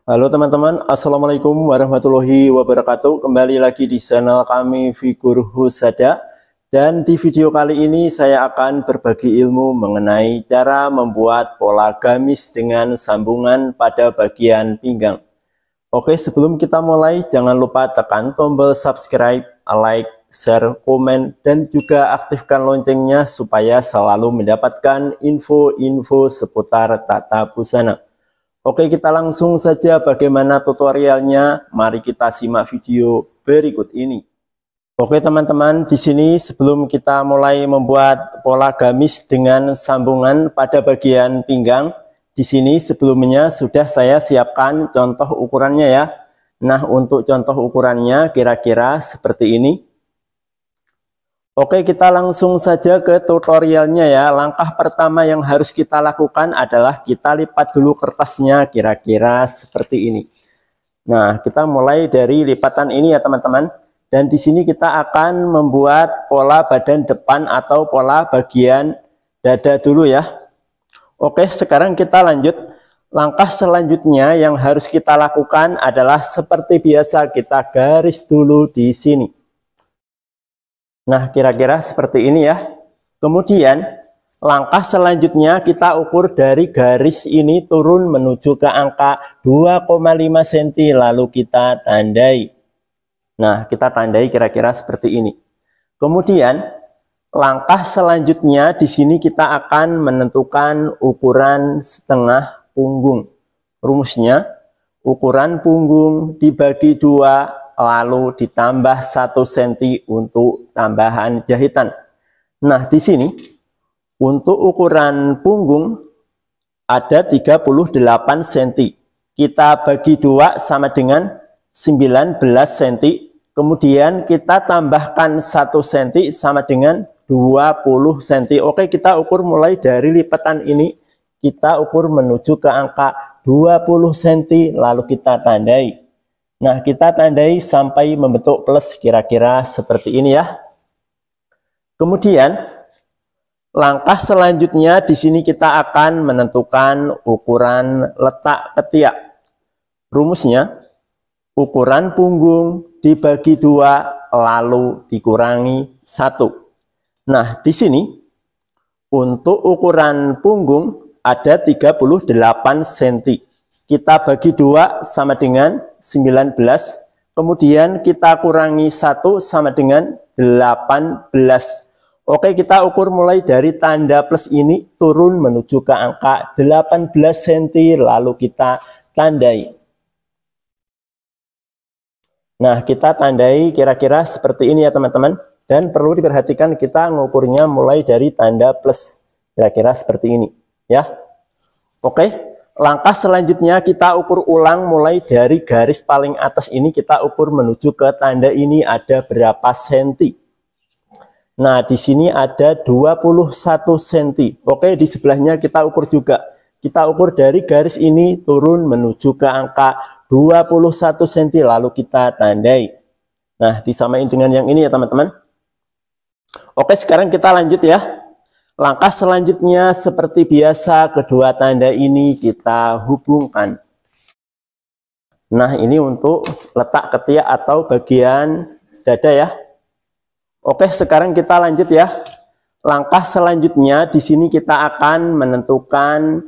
Halo teman-teman, Assalamualaikum warahmatullahi wabarakatuh. Kembali lagi di channel kami Figur Husada. Dan di video kali ini saya akan berbagi ilmu mengenai cara membuat pola gamis dengan sambungan pada bagian pinggang. Oke, sebelum kita mulai jangan lupa tekan tombol subscribe, like, share, komen, dan juga aktifkan loncengnya supaya selalu mendapatkan info-info seputar tata busana. Oke, kita langsung saja bagaimana tutorialnya. Mari kita simak video berikut ini. Oke teman-teman, di sini sebelum kita mulai membuat pola gamis dengan sambungan pada bagian pinggang, di sini sebelumnya sudah saya siapkan contoh ukurannya ya. Nah, untuk contoh ukurannya kira-kira seperti ini. Oke, kita langsung saja ke tutorialnya ya. Langkah pertama yang harus kita lakukan adalah kita lipat dulu kertasnya kira-kira seperti ini. Nah, kita mulai dari lipatan ini ya teman-teman. Dan di sini kita akan membuat pola badan depan atau pola bagian dada dulu ya. Oke, sekarang kita lanjut. Langkah selanjutnya yang harus kita lakukan adalah seperti biasa kita garis dulu di sini. Nah, kira-kira seperti ini ya. Kemudian, langkah selanjutnya kita ukur dari garis ini turun menuju ke angka 2,5 cm, lalu kita tandai. Nah, kita tandai kira-kira seperti ini. Kemudian, langkah selanjutnya di sini kita akan menentukan ukuran setengah punggung. Rumusnya, ukuran punggung dibagi 2, lalu ditambah 1 cm untuk tambahan jahitan. Nah, di sini untuk ukuran punggung ada 38 cm. Kita bagi 2 sama dengan 19 cm. Kemudian kita tambahkan 1 cm sama dengan 20 cm. Oke, kita ukur mulai dari lipatan ini. Kita ukur menuju ke angka 20 cm lalu kita tandai. Nah, kita tandai sampai membentuk plus kira-kira seperti ini ya. Kemudian, langkah selanjutnya di sini kita akan menentukan ukuran letak ketiak. Rumusnya, ukuran punggung dibagi 2 lalu dikurangi 1. Nah, di sini untuk ukuran punggung ada 38 cm. Kita bagi 2 sama dengan 19, kemudian kita kurangi 1 sama dengan 18. Oke, kita ukur mulai dari tanda plus ini turun menuju ke angka 18 cm, lalu kita tandai. Nah, kita tandai kira-kira seperti ini ya teman-teman. Dan perlu diperhatikan kita ngukurnya mulai dari tanda plus, kira-kira seperti ini ya. Oke. Langkah selanjutnya kita ukur ulang mulai dari garis paling atas ini, kita ukur menuju ke tanda ini ada berapa senti. Nah, di sini ada 21 cm. Oke, di sebelahnya kita ukur juga. Kita ukur dari garis ini turun menuju ke angka 21 cm lalu kita tandai. Nah, disamain dengan yang ini ya teman-teman. Oke, sekarang kita lanjut ya. Langkah selanjutnya seperti biasa kedua tanda ini kita hubungkan. Nah, ini untuk letak ketiak atau bagian dada ya. Oke, sekarang kita lanjut ya. Langkah selanjutnya di sini kita akan menentukan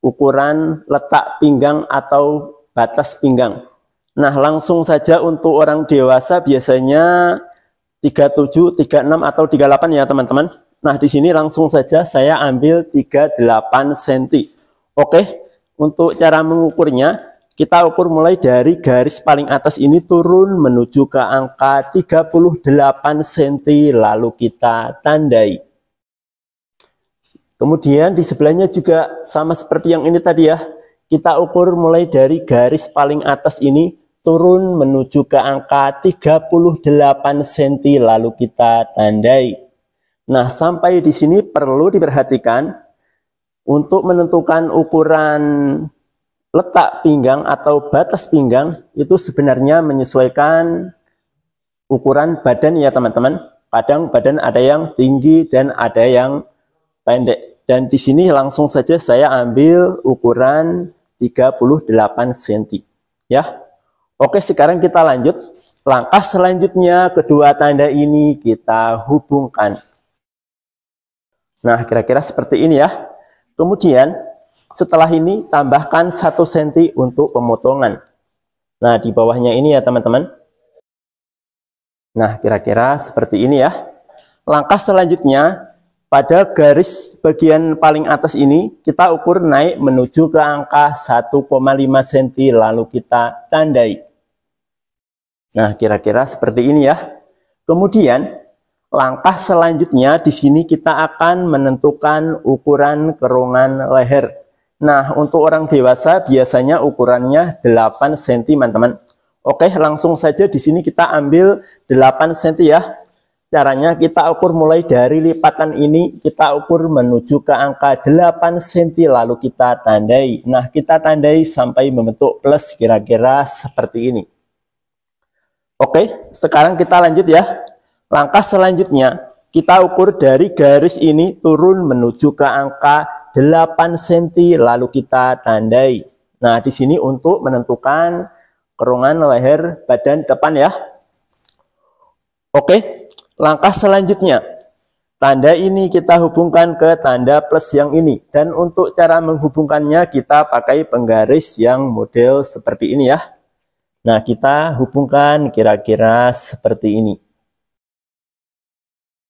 ukuran letak pinggang atau batas pinggang. Nah, langsung saja untuk orang dewasa biasanya 37, 36 atau 38 ya teman-teman. Nah, di sini langsung saja saya ambil 38 cm. Oke, untuk cara mengukurnya, kita ukur mulai dari garis paling atas ini turun menuju ke angka 38 cm, lalu kita tandai. Kemudian di sebelahnya juga sama seperti yang ini tadi ya. Kita ukur mulai dari garis paling atas ini turun menuju ke angka 38 cm, lalu kita tandai. Nah, sampai di sini perlu diperhatikan untuk menentukan ukuran letak pinggang atau batas pinggang itu sebenarnya menyesuaikan ukuran badan ya teman-teman. Kadang badan ada yang tinggi dan ada yang pendek. Dan di sini langsung saja saya ambil ukuran 38 cm. ya. Oke, sekarang kita lanjut. Langkah selanjutnya, kedua tanda ini kita hubungkan. Nah, kira-kira seperti ini ya. Kemudian, setelah ini tambahkan 1 cm untuk pemotongan. Nah, di bawahnya ini ya teman-teman. Nah, kira-kira seperti ini ya. Langkah selanjutnya, pada garis bagian paling atas ini, kita ukur naik menuju ke angka 1,5 cm, lalu kita tandai. Nah, kira-kira seperti ini ya. Kemudian, langkah selanjutnya di sini kita akan menentukan ukuran keronggan leher. Nah, untuk orang dewasa biasanya ukurannya 8 cm, teman-teman. Oke, langsung saja di sini kita ambil 8 cm ya. Caranya kita ukur mulai dari lipatan ini, kita ukur menuju ke angka 8 cm, lalu kita tandai. Nah, kita tandai sampai membentuk plus, kira-kira seperti ini. Oke, sekarang kita lanjut ya. Langkah selanjutnya, kita ukur dari garis ini turun menuju ke angka 8 cm, lalu kita tandai. Nah, di sini untuk menentukan keronggan leher badan depan ya. Oke, langkah selanjutnya, tanda ini kita hubungkan ke tanda plus yang ini. Dan untuk cara menghubungkannya, kita pakai penggaris yang model seperti ini ya. Nah, kita hubungkan kira-kira seperti ini.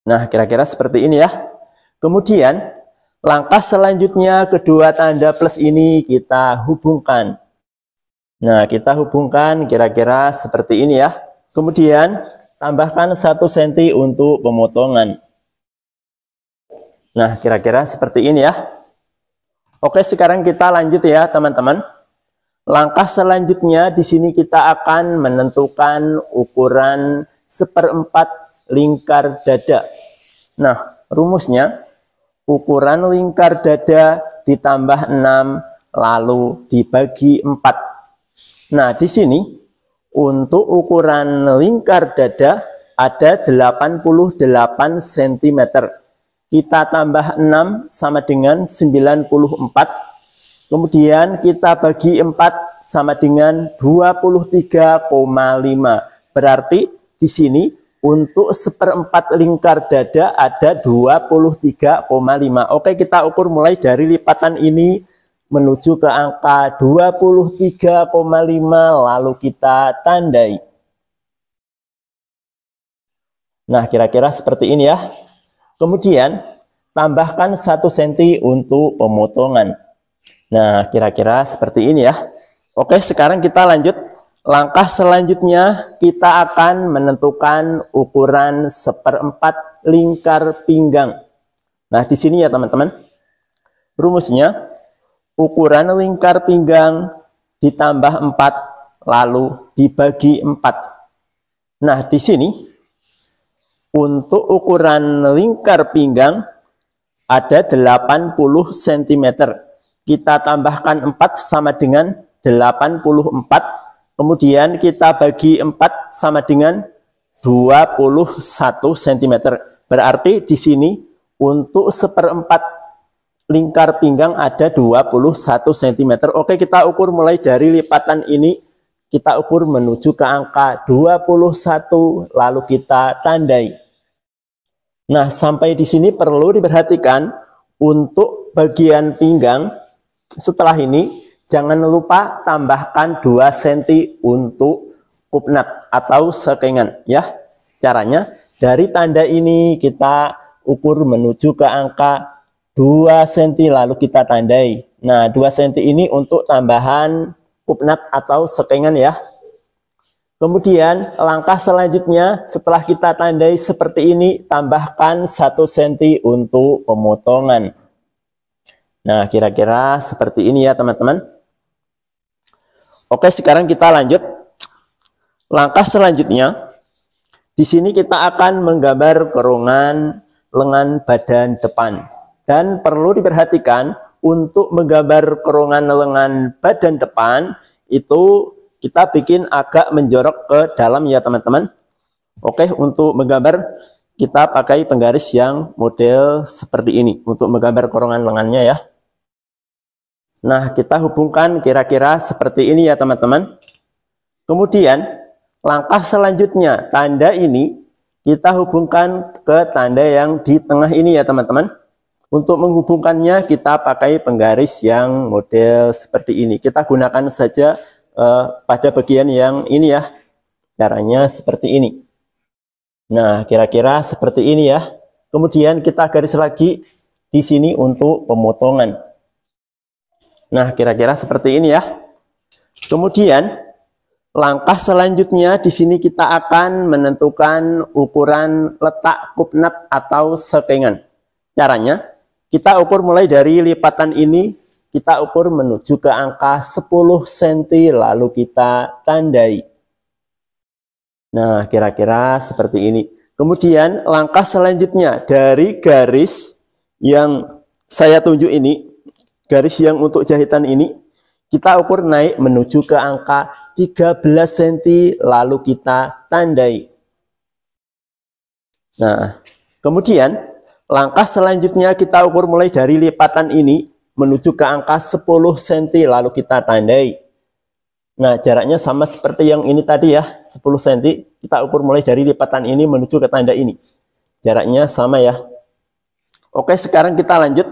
Nah, kira-kira seperti ini ya. Kemudian, langkah selanjutnya, kedua tanda plus ini kita hubungkan. Nah, kita hubungkan kira-kira seperti ini ya. Kemudian, tambahkan 1 cm untuk pemotongan. Nah, kira-kira seperti ini ya. Oke, sekarang kita lanjut ya, teman-teman. Langkah selanjutnya, di sini kita akan menentukan ukuran 1/4 lingkar dada. Nah, rumusnya, ukuran lingkar dada ditambah 6 lalu dibagi 4. Nah, di sini untuk ukuran lingkar dada ada 88 cm. Kita tambah 6 sama dengan 94. Kemudian kita bagi 4 sama dengan 23,5. Berarti di sini untuk 1/4 lingkar dada ada 23,5. Oke, kita ukur mulai dari lipatan ini menuju ke angka 23,5, lalu kita tandai. Nah, kira-kira seperti ini ya. Kemudian, tambahkan 1 cm untuk pemotongan. Nah, kira-kira seperti ini ya. Oke, sekarang kita lanjut. Langkah selanjutnya, kita akan menentukan ukuran 1/4 lingkar pinggang. Nah, di sini ya teman-teman. Rumusnya, ukuran lingkar pinggang ditambah 4, lalu dibagi 4. Nah, di sini, untuk ukuran lingkar pinggang ada 80 cm. Kita tambahkan 4 sama dengan 84. Kemudian kita bagi 4 sama dengan 21 cm. Berarti di sini untuk 1/4 lingkar pinggang ada 21 cm. Oke, kita ukur mulai dari lipatan ini. Kita ukur menuju ke angka 21, lalu kita tandai. Nah, sampai di sini perlu diperhatikan untuk bagian pinggang. Setelah ini, jangan lupa tambahkan 2 cm untuk kupnat atau sekengan ya. Caranya dari tanda ini kita ukur menuju ke angka 2 cm lalu kita tandai. Nah, 2 cm ini untuk tambahan kupnat atau sekengan ya. Kemudian langkah selanjutnya setelah kita tandai seperti ini, tambahkan 1 cm untuk pemotongan. Nah, kira-kira seperti ini ya teman-teman. Oke, sekarang kita lanjut. Langkah selanjutnya, di sini kita akan menggambar keronggan lengan badan depan. Dan perlu diperhatikan untuk menggambar keronggan lengan badan depan itu kita bikin agak menjorok ke dalam ya teman-teman. Oke, untuk menggambar kita pakai penggaris yang model seperti ini untuk menggambar keronggan lengannya ya. Nah, kita hubungkan kira-kira seperti ini ya teman-teman. Kemudian langkah selanjutnya, tanda ini kita hubungkan ke tanda yang di tengah ini ya teman-teman. Untuk menghubungkannya kita pakai penggaris yang model seperti ini. Kita gunakan saja pada bagian yang ini ya. Caranya seperti ini. Nah, kira-kira seperti ini ya. Kemudian kita garis lagi di sini untuk pemotongan. Nah, kira-kira seperti ini ya. Kemudian langkah selanjutnya di sini kita akan menentukan ukuran letak kupnat atau sekengan. Caranya kita ukur mulai dari lipatan ini, kita ukur menuju ke angka 10 cm lalu kita tandai. Nah, kira-kira seperti ini. Kemudian langkah selanjutnya dari garis yang saya tunjuk ini, garis yang untuk jahitan ini, kita ukur naik menuju ke angka 13 cm lalu kita tandai. Nah, kemudian langkah selanjutnya kita ukur mulai dari lipatan ini menuju ke angka 10 cm lalu kita tandai. Nah, jaraknya sama seperti yang ini tadi ya, 10 cm. Kita ukur mulai dari lipatan ini menuju ke tanda ini. Jaraknya sama ya. Oke, sekarang kita lanjut.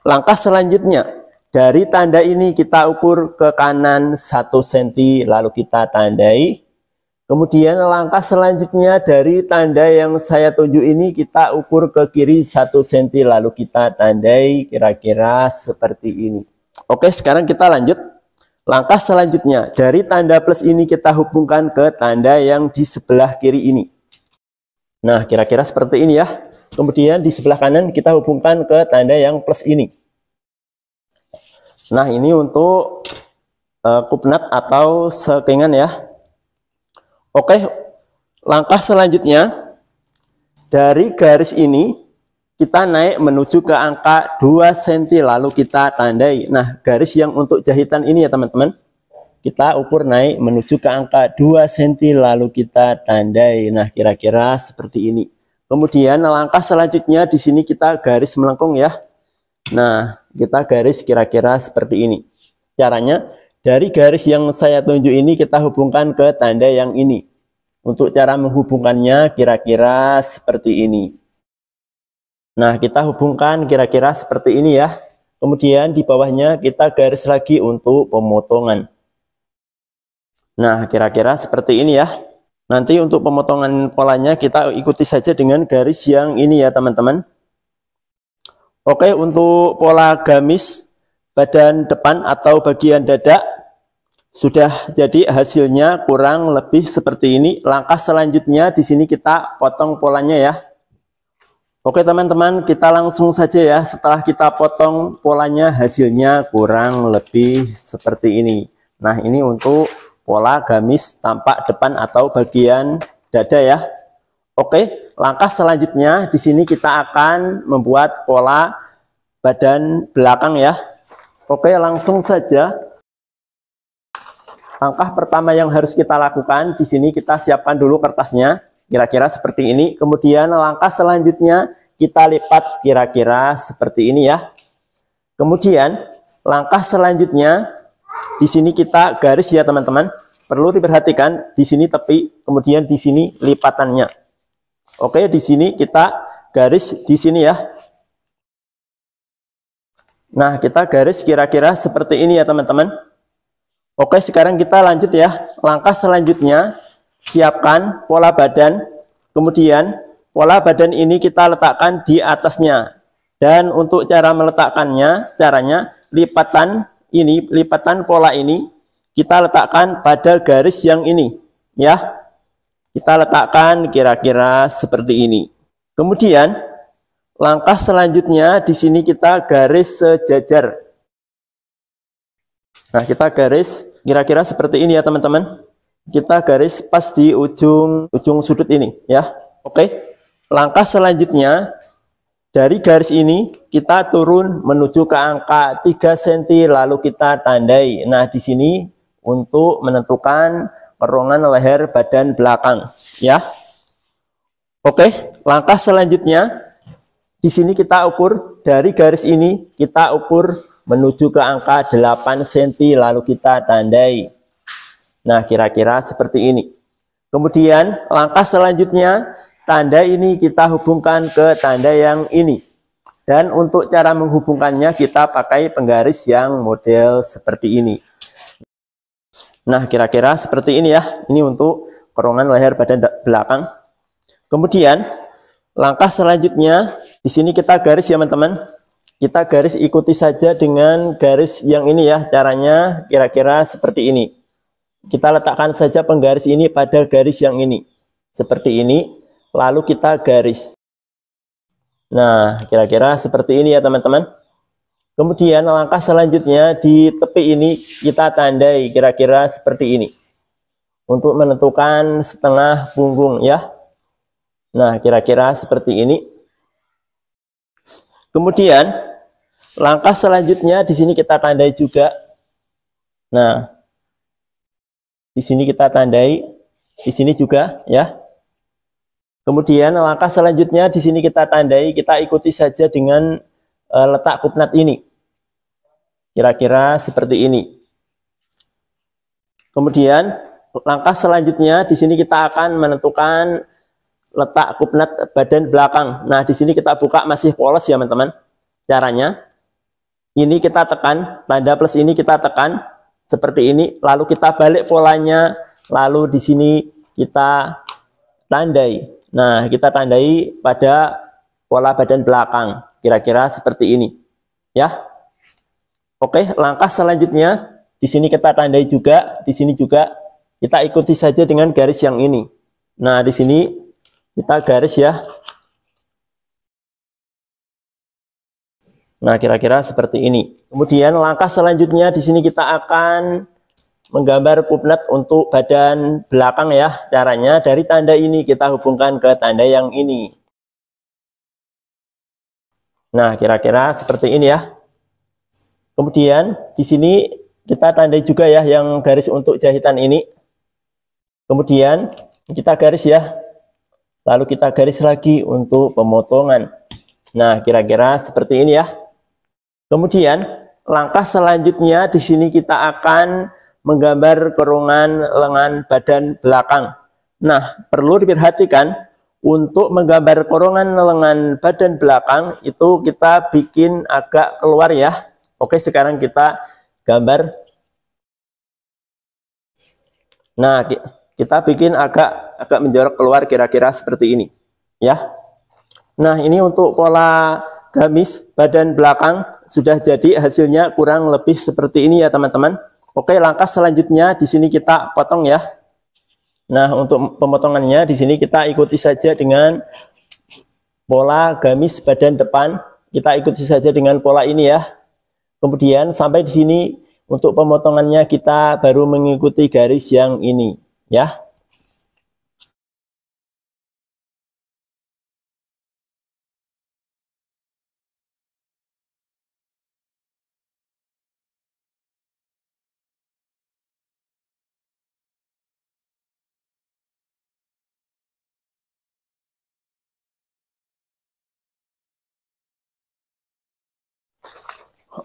Langkah selanjutnya, dari tanda ini kita ukur ke kanan 1 cm lalu kita tandai. Kemudian langkah selanjutnya dari tanda yang saya tunjuk ini kita ukur ke kiri 1 cm lalu kita tandai, kira-kira seperti ini. Oke, sekarang kita lanjut. Langkah selanjutnya dari tanda plus ini kita hubungkan ke tanda yang di sebelah kiri ini. Nah, kira-kira seperti ini ya. Kemudian di sebelah kanan kita hubungkan ke tanda yang plus ini. Nah, ini untuk kupnat atau sekengan ya. Oke, langkah selanjutnya dari garis ini kita naik menuju ke angka 2 cm lalu kita tandai. Nah, garis yang untuk jahitan ini ya teman-teman, kita ukur naik menuju ke angka 2 cm lalu kita tandai. Nah, kira-kira seperti ini. Kemudian langkah selanjutnya di sini kita garis melengkung ya. Nah, kita garis kira-kira seperti ini. Caranya dari garis yang saya tunjuk ini kita hubungkan ke tanda yang ini. Untuk cara menghubungkannya kira-kira seperti ini. Nah, kita hubungkan kira-kira seperti ini ya. Kemudian di bawahnya kita garis lagi untuk pemotongan. Nah, kira-kira seperti ini ya. Nanti untuk pemotongan polanya kita ikuti saja dengan garis yang ini ya teman-teman. Oke, untuk pola gamis badan depan atau bagian dada sudah jadi hasilnya kurang lebih seperti ini. Langkah selanjutnya di sini kita potong polanya ya. Oke teman-teman, kita langsung saja ya. Setelah kita potong polanya hasilnya kurang lebih seperti ini. Nah, ini untuk pola gamis tampak depan atau bagian dada ya. Oke, langkah selanjutnya di sini kita akan membuat pola badan belakang ya. Oke, langsung saja. Langkah pertama yang harus kita lakukan di sini kita siapkan dulu kertasnya, kira-kira seperti ini. Kemudian langkah selanjutnya kita lipat kira-kira seperti ini ya. Kemudian langkah selanjutnya di sini kita garis ya teman-teman. Perlu diperhatikan di sini tepi, kemudian di sini lipatannya. Oke, di sini kita garis di sini ya. Nah, kita garis kira-kira seperti ini ya teman-teman. Oke, sekarang kita lanjut ya. Langkah selanjutnya, siapkan pola badan. Kemudian, pola badan ini kita letakkan di atasnya. Dan untuk cara meletakkannya, caranya lipatan ini, lipatan pola ini, kita letakkan pada garis yang ini. Ya. Kita letakkan kira-kira seperti ini. Kemudian, langkah selanjutnya di sini kita garis sejajar. Nah, kita garis kira-kira seperti ini ya teman-teman. Kita garis pas di ujung sudut ini ya. Oke. Langkah selanjutnya dari garis ini kita turun menuju ke angka 3 cm lalu kita tandai. Nah, di sini untuk menentukan kerongan leher badan belakang ya. Oke, langkah selanjutnya di sini kita ukur dari garis ini, kita ukur menuju ke angka 8 cm lalu kita tandai. Nah, kira-kira seperti ini. Kemudian langkah selanjutnya, tanda ini kita hubungkan ke tanda yang ini. Dan untuk cara menghubungkannya kita pakai penggaris yang model seperti ini. Nah, kira-kira seperti ini ya. Ini untuk kerongan leher badan belakang. Kemudian langkah selanjutnya, di sini kita garis ya teman-teman. Kita garis ikuti saja dengan garis yang ini ya. Caranya kira-kira seperti ini. Kita letakkan saja penggaris ini pada garis yang ini. Seperti ini. Lalu kita garis. Nah, kira-kira seperti ini ya teman-teman. Kemudian langkah selanjutnya di tepi ini kita tandai kira-kira seperti ini. Untuk menentukan setengah punggung ya. Nah, kira-kira seperti ini. Kemudian langkah selanjutnya di sini kita tandai juga. Nah, di sini kita tandai, di sini juga ya. Kemudian langkah selanjutnya di sini kita tandai, kita ikuti saja dengan letak kupnat ini. Kira-kira seperti ini. Kemudian langkah selanjutnya di sini kita akan menentukan letak kupnat badan belakang. Nah, di sini kita buka masih polos ya teman-teman. Caranya ini kita tekan, tanda plus ini kita tekan seperti ini, lalu kita balik polanya, lalu di sini kita tandai. Nah, kita tandai pada pola badan belakang, kira-kira seperti ini, ya. Oke, langkah selanjutnya di sini kita tandai juga, di sini juga kita ikuti saja dengan garis yang ini. Nah, di sini kita garis ya. Nah, kira-kira seperti ini. Kemudian langkah selanjutnya di sini kita akan menggambar kupnat untuk badan belakang ya. Caranya dari tanda ini kita hubungkan ke tanda yang ini. Nah, kira-kira seperti ini ya. Kemudian di sini kita tandai juga ya yang garis untuk jahitan ini. Kemudian kita garis ya. Lalu kita garis lagi untuk pemotongan. Nah, kira-kira seperti ini ya. Kemudian langkah selanjutnya di sini kita akan menggambar kerongan lengan badan belakang. Nah, perlu diperhatikan untuk menggambar kerongan lengan badan belakang itu kita bikin agak keluar ya. Oke, sekarang kita gambar. Nah, kita bikin agak menjorok keluar kira-kira seperti ini ya. Nah, ini untuk pola gamis badan belakang sudah jadi, hasilnya kurang lebih seperti ini ya teman-teman. Oke, langkah selanjutnya di sini kita potong ya. Nah, untuk pemotongannya di sini kita ikuti saja dengan pola gamis badan depan. Kita ikuti saja dengan pola ini ya. Kemudian sampai di sini untuk pemotongannya kita baru mengikuti garis yang ini ya.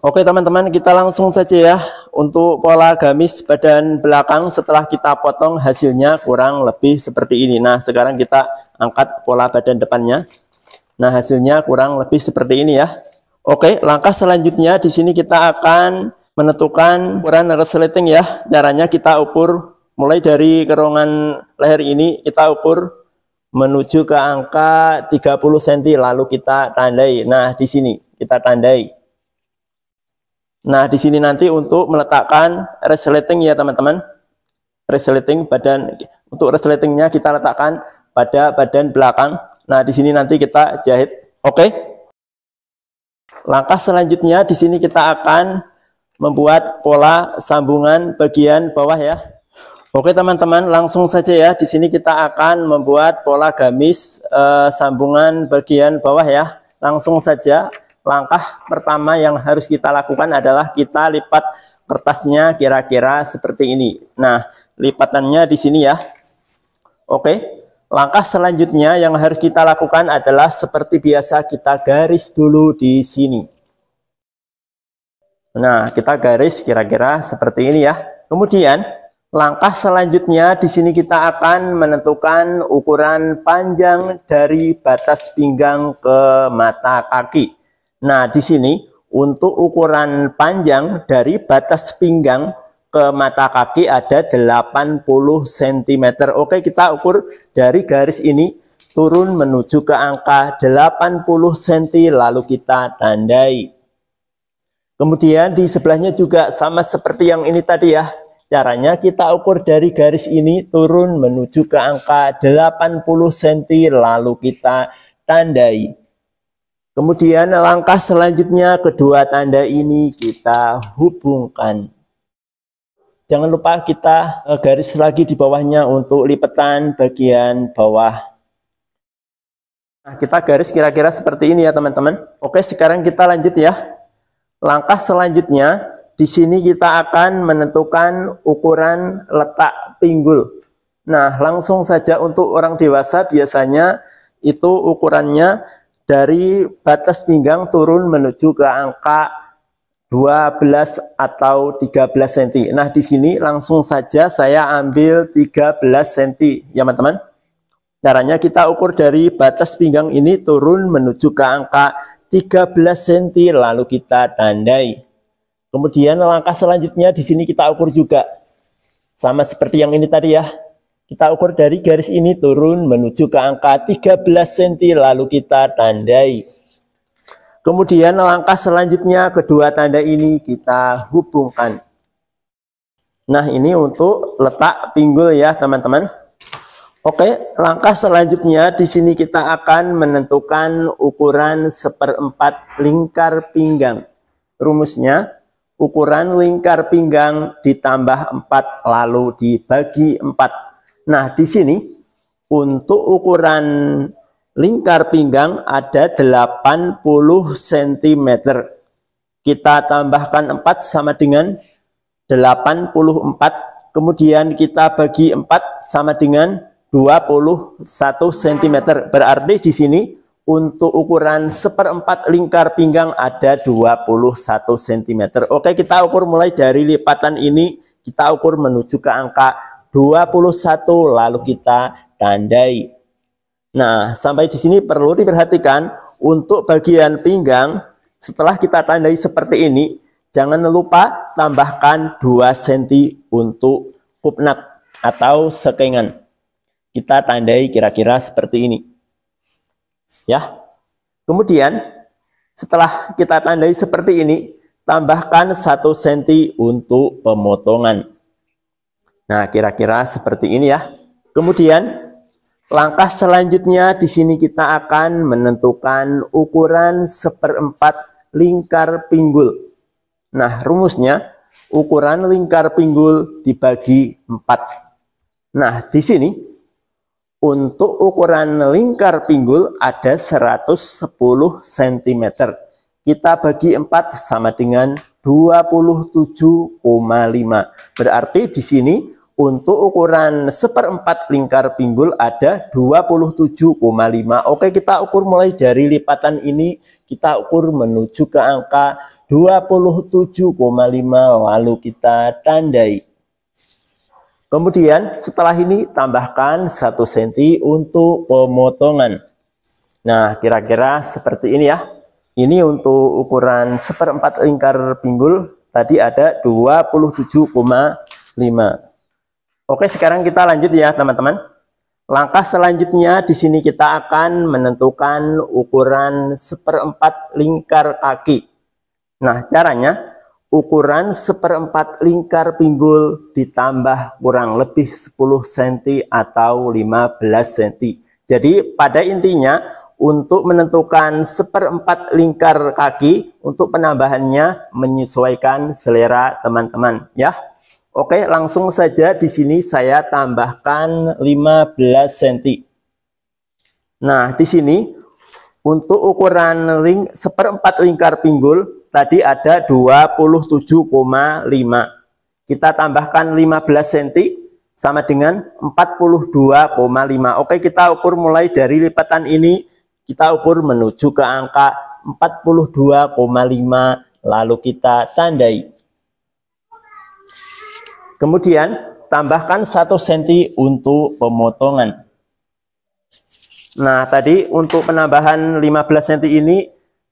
Oke teman-teman, kita langsung saja ya. Untuk pola gamis badan belakang setelah kita potong hasilnya kurang lebih seperti ini. Nah, sekarang kita angkat pola badan depannya. Nah, hasilnya kurang lebih seperti ini ya. Oke, langkah selanjutnya di sini kita akan menentukan ukuran resleting ya. Caranya kita ukur mulai dari kerongan leher ini, kita ukur menuju ke angka 30 cm lalu kita tandai. Nah, di sini kita tandai. Nah, di sini nanti untuk meletakkan resleting ya teman-teman. Resleting badan, untuk resletingnya kita letakkan pada badan belakang. Nah, di sini nanti kita jahit. Oke. Langkah selanjutnya di sini kita akan membuat pola sambungan bagian bawah ya. Oke teman-teman, langsung saja ya. Di sini kita akan membuat pola gamis sambungan bagian bawah ya. Langsung saja. Langkah pertama yang harus kita lakukan adalah kita lipat kertasnya kira-kira seperti ini. Nah, lipatannya di sini ya. Oke. Langkah selanjutnya yang harus kita lakukan adalah seperti biasa kita garis dulu di sini. Nah, kita garis kira-kira seperti ini ya. Kemudian Langkah selanjutnya di sini kita akan menentukan ukuran panjang dari batas pinggang ke mata kaki. Nah, di sini untuk ukuran panjang dari batas pinggang ke mata kaki ada 80 cm. Oke, kita ukur dari garis ini turun menuju ke angka 80 cm lalu kita tandai. Kemudian di sebelahnya juga sama seperti yang ini tadi ya. Caranya kita ukur dari garis ini turun menuju ke angka 80 cm lalu kita tandai. Kemudian langkah selanjutnya kedua tanda ini kita hubungkan. Jangan lupa kita garis lagi di bawahnya untuk lipatan bagian bawah. Nah, kita garis kira-kira seperti ini ya teman-teman. Oke, sekarang kita lanjut ya. Langkah selanjutnya di sini kita akan menentukan ukuran letak pinggul. Nah, langsung saja untuk orang dewasa biasanya itu ukurannya dari batas pinggang turun menuju ke angka 12 atau 13 cm. Nah, di sini langsung saja saya ambil 13 cm ya teman-teman. Caranya kita ukur dari batas pinggang ini turun menuju ke angka 13 cm lalu kita tandai. Kemudian langkah selanjutnya di sini kita ukur juga sama seperti yang ini tadi ya. Kita ukur dari garis ini turun menuju ke angka 13 cm lalu kita tandai. Kemudian langkah selanjutnya kedua tanda ini kita hubungkan. Nah, ini untuk letak pinggul ya teman-teman. Oke, langkah selanjutnya di sini kita akan menentukan ukuran 1/4 lingkar pinggang. Rumusnya ukuran lingkar pinggang ditambah 4 lalu dibagi 4. Nah, di sini untuk ukuran lingkar pinggang ada 80 cm. Kita tambahkan 4 sama dengan 84. Kemudian kita bagi 4 sama dengan 21 cm. Berarti di sini untuk ukuran 1/4 lingkar pinggang ada 21 cm. Oke, kita ukur mulai dari lipatan ini, kita ukur menuju ke angka 21 lalu kita tandai. Nah, sampai di sini perlu diperhatikan untuk bagian pinggang setelah kita tandai seperti ini, jangan lupa tambahkan 2 cm untuk kupnat atau sekengan. Kita tandai kira-kira seperti ini. Ya. Kemudian setelah kita tandai seperti ini, tambahkan 1 cm untuk pemotongan. Nah, kira-kira seperti ini ya. Kemudian langkah selanjutnya di sini kita akan menentukan ukuran 1/4 lingkar pinggul. Nah, rumusnya ukuran lingkar pinggul dibagi 4. Nah, di sini untuk ukuran lingkar pinggul ada 110 cm. Kita bagi 4 sama dengan 27,5. Berarti di sini untuk ukuran 1/4 lingkar pinggul ada 27,5. Oke, kita ukur mulai dari lipatan ini, kita ukur menuju ke angka 27,5 lalu kita tandai. Kemudian setelah ini tambahkan 1 cm untuk pemotongan. Nah, kira-kira seperti ini ya. Ini untuk ukuran 1/4 lingkar pinggul tadi ada 27,5. Oke, sekarang kita lanjut ya teman-teman. Langkah selanjutnya di sini kita akan menentukan ukuran 1/4 lingkar kaki. Nah, caranya ukuran 1/4 lingkar pinggul ditambah kurang lebih 10 cm atau 15 cm. Jadi pada intinya untuk menentukan 1/4 lingkar kaki, untuk penambahannya menyesuaikan selera teman-teman ya. Oke, langsung saja di sini saya tambahkan 15 cm. Nah, di sini untuk ukuran 1/4 lingkar pinggul tadi ada 27,5. Kita tambahkan 15 cm sama dengan 42,5. Oke, kita ukur mulai dari lipatan ini, kita ukur menuju ke angka 42,5 lalu kita tandai. Kemudian tambahkan 1 cm untuk pemotongan. Nah, tadi untuk penambahan 15 cm ini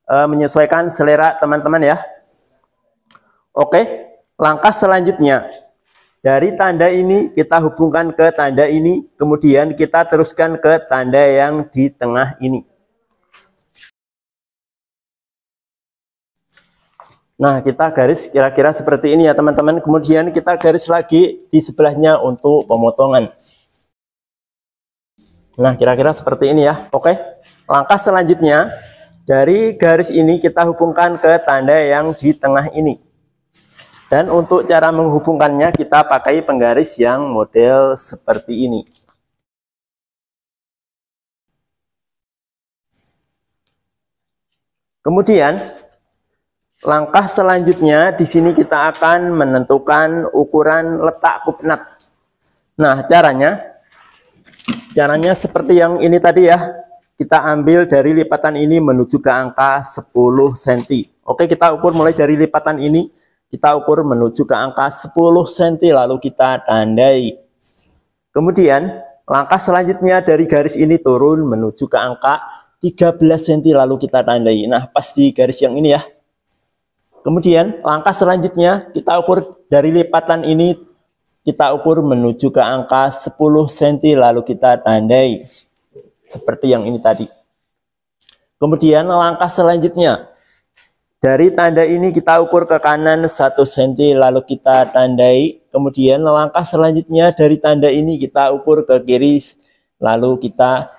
menyesuaikan selera teman-teman ya. Oke, langkah selanjutnya. Dari tanda ini kita hubungkan ke tanda ini, kemudian kita teruskan ke tanda yang di tengah ini. Nah, kita garis kira-kira seperti ini ya teman-teman. Kemudian kita garis lagi di sebelahnya untuk pemotongan. Nah, kira-kira seperti ini ya. Oke, langkah selanjutnya, dari garis ini kita hubungkan ke tanda yang di tengah ini. Dan untuk cara menghubungkannya kita pakai penggaris yang model seperti ini. Kemudian langkah selanjutnya di sini kita akan menentukan ukuran letak kupnat. Nah, caranya seperti yang ini tadi ya. Kita ambil dari lipatan ini menuju ke angka 10 cm. Oke, kita ukur mulai dari lipatan ini. Kita ukur menuju ke angka 10 cm lalu kita tandai. Kemudian langkah selanjutnya dari garis ini turun menuju ke angka 13 cm lalu kita tandai. Nah, pas di garis yang ini ya. Kemudian langkah selanjutnya kita ukur dari lipatan ini, kita ukur menuju ke angka 10 cm lalu kita tandai. Seperti yang ini tadi. Kemudian langkah selanjutnya, dari tanda ini kita ukur ke kanan 1 cm lalu kita tandai. Kemudian langkah selanjutnya dari tanda ini kita ukur ke kiri lalu kita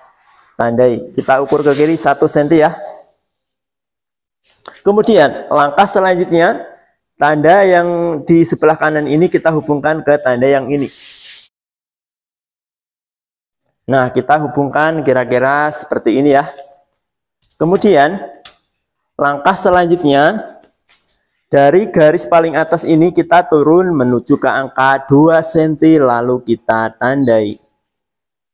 tandai. Kita ukur ke kiri 1 cm ya. Kemudian langkah selanjutnya, tanda yang di sebelah kanan ini kita hubungkan ke tanda yang ini. Nah, kita hubungkan kira-kira seperti ini ya. Kemudian langkah selanjutnya, dari garis paling atas ini kita turun menuju ke angka 2 cm lalu kita tandai.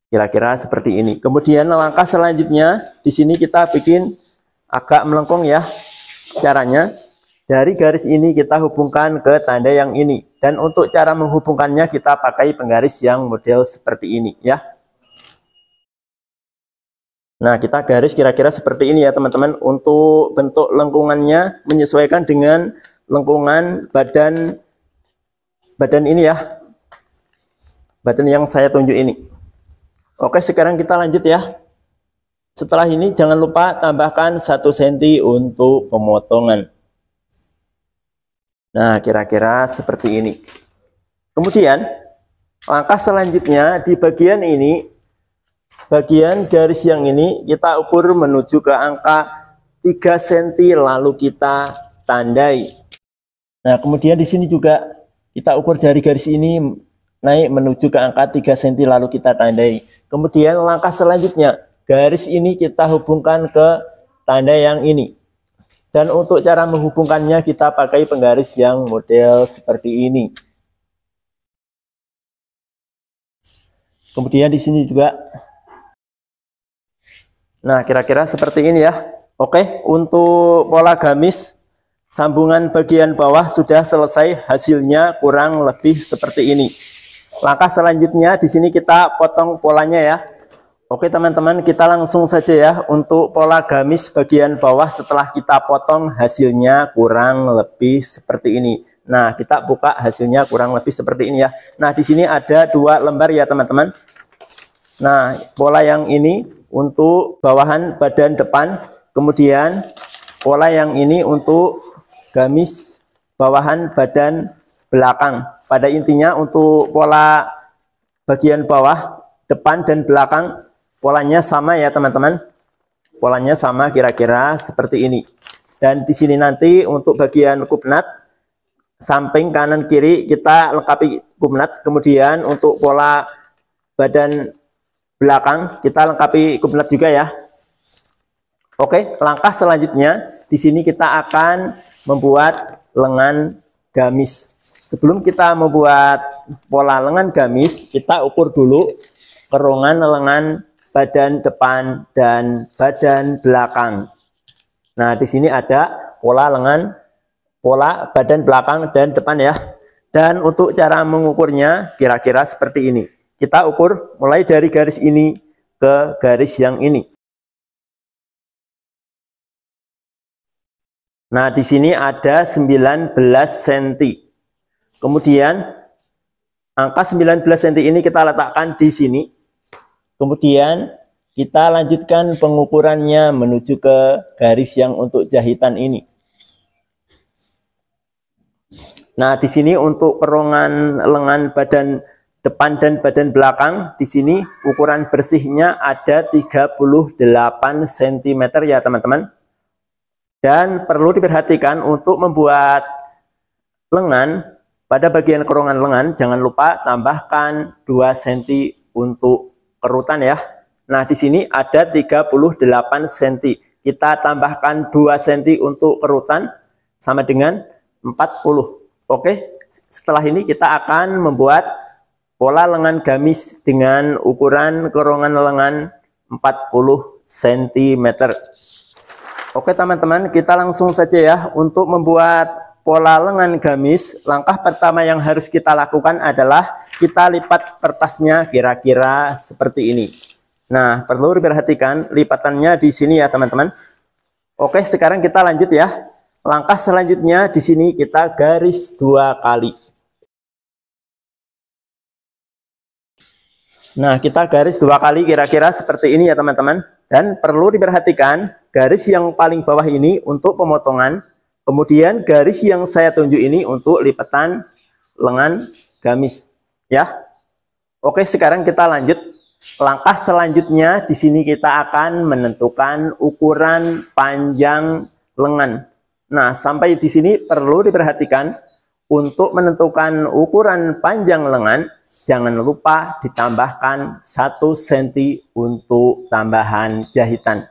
Kira-kira seperti ini. Kemudian langkah selanjutnya, di sini kita bikin agak melengkung ya. Caranya, dari garis ini kita hubungkan ke tanda yang ini. Dan untuk cara menghubungkannya kita pakai penggaris yang model seperti ini ya. Nah, kita garis kira-kira seperti ini ya teman-teman. Untuk bentuk lengkungannya menyesuaikan dengan lengkungan badan ini ya. Badan yang saya tunjuk ini. Oke, sekarang kita lanjut ya. Setelah ini jangan lupa tambahkan 1 cm untuk pemotongan. Nah, kira-kira seperti ini. Kemudian langkah selanjutnya di bagian ini, bagian garis yang ini kita ukur menuju ke angka 3 cm lalu kita tandai. Nah, kemudian di sini juga kita ukur dari garis ini naik menuju ke angka 3 cm lalu kita tandai. Kemudian langkah selanjutnya, garis ini kita hubungkan ke tanda yang ini. Dan untuk cara menghubungkannya kita pakai penggaris yang model seperti ini. Kemudian di sini juga. Nah, kira-kira seperti ini ya. Oke, untuk pola gamis sambungan bagian bawah sudah selesai, hasilnya kurang lebih seperti ini. Langkah selanjutnya di sini kita potong polanya ya. Oke teman-teman, kita langsung saja ya untuk pola gamis bagian bawah. Setelah kita potong hasilnya kurang lebih seperti ini. Nah, kita buka hasilnya kurang lebih seperti ini ya. Nah, di sini ada 2 lembar ya teman-teman. Nah, pola yang ini untuk bawahan badan depan, kemudian pola yang ini untuk gamis bawahan badan belakang. Pada intinya untuk pola bagian bawah, depan dan belakang polanya sama ya teman-teman. Polanya sama kira-kira seperti ini. Dan di sini nanti untuk bagian kupnat samping kanan kiri kita lengkapi kupnat. Kemudian untuk pola badan belakang kita lengkapi kupnat juga ya. Oke, langkah selanjutnya di sini kita akan membuat lengan gamis. Sebelum kita membuat pola lengan gamis, kita ukur dulu kerongan lengan badan depan dan badan belakang. Nah, di sini ada pola lengan, pola badan belakang dan depan ya. Dan untuk cara mengukurnya kira-kira seperti ini. Kita ukur mulai dari garis ini ke garis yang ini. Nah, di sini ada 19 cm. Kemudian angka 19 cm ini kita letakkan di sini. Kemudian kita lanjutkan pengukurannya menuju ke garis yang untuk jahitan ini. Nah, di sini untuk kerongan lengan badan depan dan badan belakang, di sini ukuran bersihnya ada 38 cm ya teman-teman. Dan perlu diperhatikan untuk membuat lengan, pada bagian kerongan lengan jangan lupa tambahkan 2 cm untuk kerutan ya. Nah, di sini ada 38 cm. Kita tambahkan 2 cm untuk kerutan sama dengan 40. Oke, setelah ini kita akan membuat pola lengan gamis dengan ukuran kerongan lengan 40 cm. Oke teman-teman, kita langsung saja ya untuk membuat pola lengan gamis. Langkah pertama yang harus kita lakukan adalah kita lipat kertasnya kira-kira seperti ini. Nah, perlu diperhatikan lipatannya di sini ya teman-teman. Oke, sekarang kita lanjut ya. Langkah selanjutnya di sini kita garis 2 kali. Nah, kita garis 2 kali kira-kira seperti ini ya teman-teman. Dan perlu diperhatikan garis yang paling bawah ini untuk pemotongan. Kemudian garis yang saya tunjuk ini untuk lipatan lengan gamis ya. Oke, sekarang kita lanjut. Langkah selanjutnya di sini kita akan menentukan ukuran panjang lengan. Nah, sampai di sini perlu diperhatikan untuk menentukan ukuran panjang lengan, jangan lupa ditambahkan 1 cm untuk tambahan jahitan.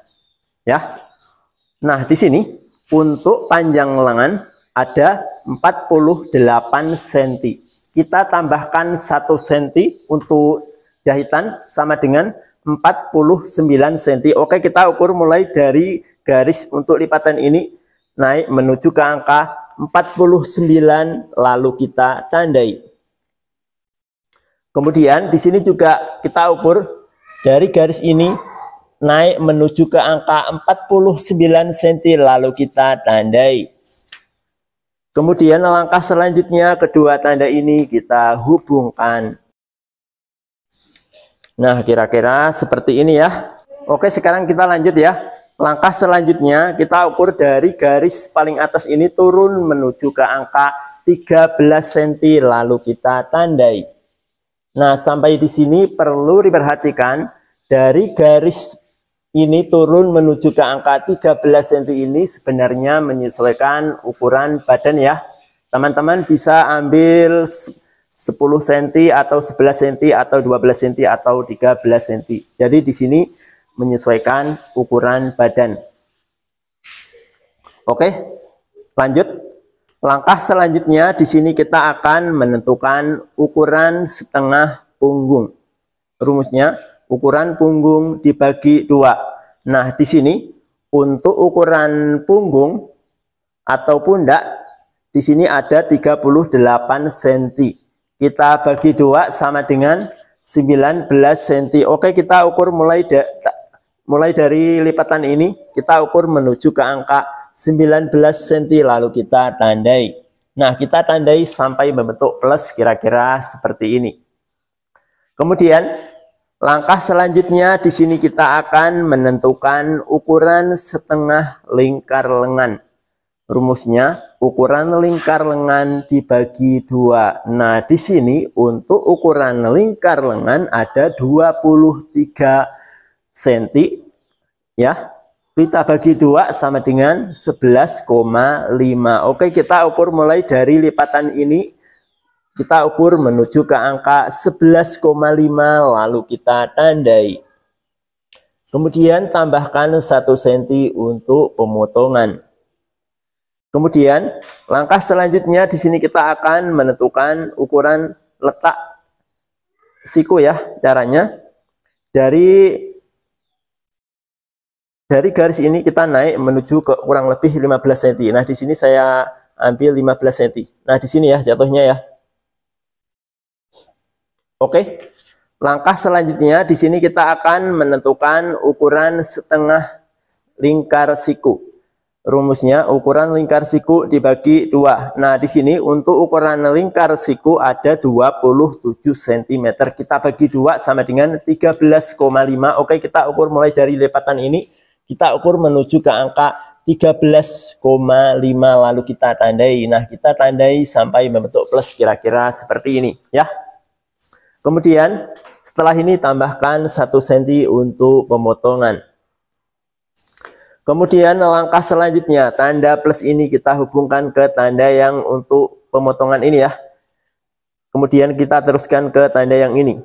Ya. Nah, di sini untuk panjang lengan ada 48 cm. Kita tambahkan 1 cm untuk jahitan sama dengan 49 cm. Oke, kita ukur mulai dari garis untuk lipatan ini naik menuju ke angka 49 lalu kita tandai. Kemudian di sini juga kita ukur dari garis ini naik menuju ke angka 49 cm lalu kita tandai. Kemudian langkah selanjutnya kedua tanda ini kita hubungkan. Nah, kira-kira seperti ini ya. Oke, sekarang kita lanjut ya. Langkah selanjutnya kita ukur dari garis paling atas ini turun menuju ke angka 13 cm lalu kita tandai. Nah, sampai di sini perlu diperhatikan dari garis ini turun menuju ke angka 13 cm ini sebenarnya menyesuaikan ukuran badan ya. Teman-teman bisa ambil 10 cm atau 11 cm atau 12 cm atau 13 cm. Jadi di sini menyesuaikan ukuran badan. Oke, lanjut. Langkah selanjutnya di sini kita akan menentukan ukuran setengah punggung. Rumusnya ukuran punggung dibagi 2. Nah, di sini untuk ukuran punggung atau pundak di sini ada 38 cm. Kita bagi 2 sama dengan 19 cm. Oke, kita ukur mulai dari lipatan ini, kita ukur menuju ke angka 19 cm lalu kita tandai. Nah, kita tandai sampai membentuk plus kira-kira seperti ini. Kemudian langkah selanjutnya di sini kita akan menentukan ukuran setengah lingkar lengan. Rumusnya ukuran lingkar lengan dibagi 2. Nah, di sini untuk ukuran lingkar lengan ada 23 cm ya. Kita bagi 2 sama dengan 11,5. Oke, kita ukur mulai dari lipatan ini. Kita ukur menuju ke angka 11,5 lalu kita tandai. Kemudian tambahkan 1 cm untuk pemotongan. Kemudian langkah selanjutnya di sini kita akan menentukan ukuran letak siku ya. Caranya dari garis ini kita naik menuju ke kurang lebih 15 cm. Nah, di sini saya ambil 15 cm. Nah, di sini ya jatuhnya ya. Oke. Langkah selanjutnya di sini kita akan menentukan ukuran setengah lingkar siku. Rumusnya ukuran lingkar siku dibagi 2. Nah, di sini untuk ukuran lingkar siku ada 27 cm. Kita bagi 2 sama dengan 13,5. Oke, kita ukur mulai dari lipatan ini. Kita ukur menuju ke angka 13,5 lalu kita tandai. Nah, kita tandai sampai membentuk plus kira-kira seperti ini ya. Kemudian setelah ini tambahkan 1 cm untuk pemotongan. Kemudian langkah selanjutnya, tanda plus ini kita hubungkan ke tanda yang untuk pemotongan ini ya. Kemudian kita teruskan ke tanda yang ini.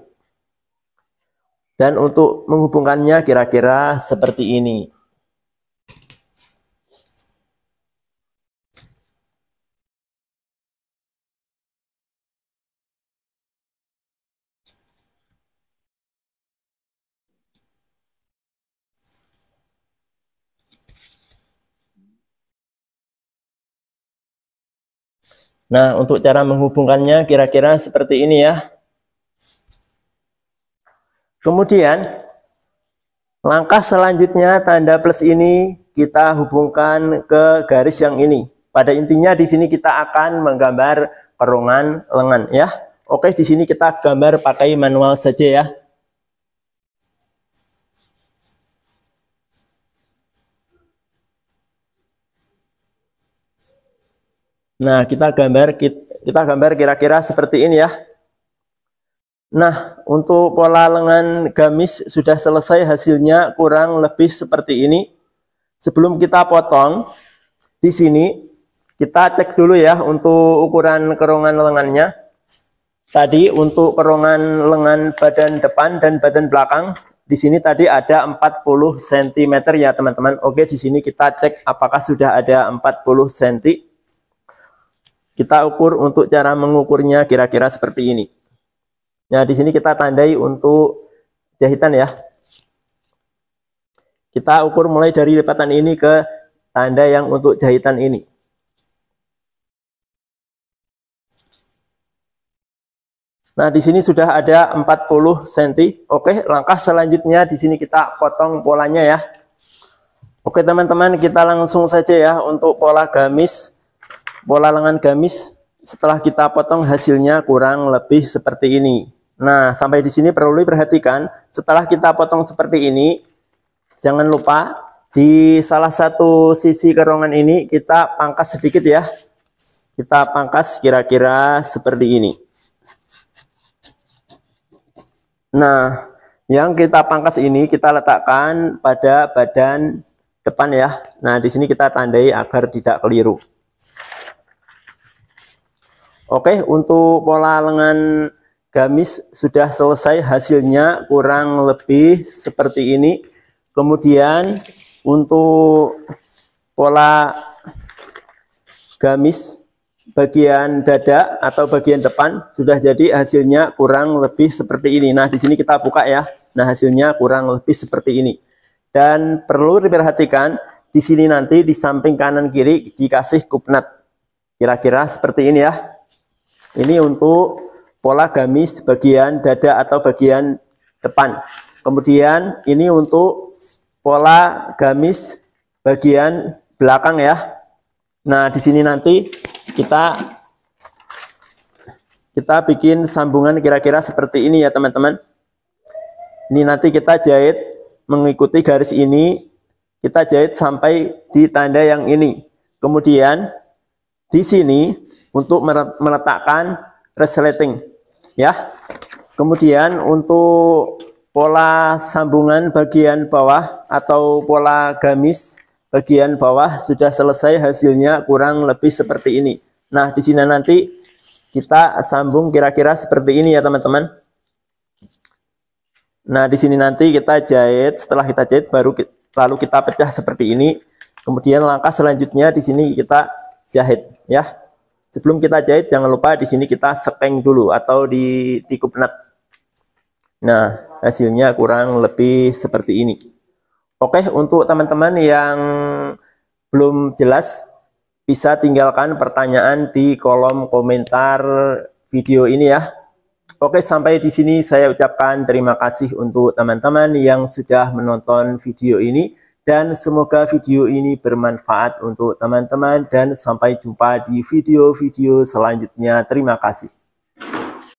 Dan untuk menghubungkannya kira-kira seperti ini. Nah, untuk cara menghubungkannya kira-kira seperti ini ya. Kemudian, langkah selanjutnya tanda plus ini kita hubungkan ke garis yang ini. Pada intinya di sini kita akan menggambar kerungan lengan ya. Oke, di sini kita gambar pakai manual saja ya. Nah, kita gambar kira-kira seperti ini ya. Nah, untuk pola lengan gamis sudah selesai, hasilnya kurang lebih seperti ini. Sebelum kita potong, di sini kita cek dulu ya untuk ukuran kerungan lengannya. Tadi untuk kerungan lengan badan depan dan badan belakang, di sini tadi ada 40 cm ya teman-teman. Oke, di sini kita cek apakah sudah ada 40 cm. Kita ukur untuk cara mengukurnya kira-kira seperti ini. Nah, di sini kita tandai untuk jahitan ya. Kita ukur mulai dari lipatan ini ke tanda yang untuk jahitan ini. Nah, di sini sudah ada 40 cm. Oke, langkah selanjutnya di sini kita potong polanya ya. Oke, teman-teman, kita langsung saja ya untuk pola gamis. Pola lengan gamis setelah kita potong hasilnya kurang lebih seperti ini. Nah, sampai di sini perlu diperhatikan, setelah kita potong seperti ini, jangan lupa di salah satu sisi kerungan ini kita pangkas sedikit ya. Kita pangkas kira-kira seperti ini. Nah, yang kita pangkas ini kita letakkan pada badan depan ya. Nah, di sini kita tandai agar tidak keliru. Oke, untuk pola lengan gamis sudah selesai, hasilnya kurang lebih seperti ini. Kemudian untuk pola gamis bagian dada atau bagian depan sudah jadi, hasilnya kurang lebih seperti ini. Nah, di sini kita buka ya. Nah, hasilnya kurang lebih seperti ini. Dan perlu diperhatikan di sini nanti di samping kanan kiri dikasih kupnat. Kira-kira seperti ini ya. Ini untuk pola gamis bagian dada atau bagian depan. Kemudian ini untuk pola gamis bagian belakang ya. Nah, di sini nanti kita bikin sambungan kira-kira seperti ini ya teman-teman. Ini nanti kita jahit mengikuti garis ini, kita jahit sampai di tanda yang ini. Kemudian di sini untuk meletakkan resleting ya. Kemudian untuk pola sambungan bagian bawah atau pola gamis bagian bawah sudah selesai, hasilnya kurang lebih seperti ini. Nah, di sini nanti kita sambung kira-kira seperti ini ya teman-teman. Nah, di sini nanti kita jahit, setelah kita jahit lalu kita pecah seperti ini. Kemudian langkah selanjutnya di sini kita jahit ya. Sebelum kita jahit jangan lupa di sini kita sekeng dulu atau di kupnat. Nah, hasilnya kurang lebih seperti ini. Oke, untuk teman-teman yang belum jelas bisa tinggalkan pertanyaan di kolom komentar video ini ya. Oke, sampai di sini saya ucapkan terima kasih untuk teman-teman yang sudah menonton video ini, dan semoga video ini bermanfaat untuk teman-teman, dan sampai jumpa di video-video selanjutnya. Terima kasih.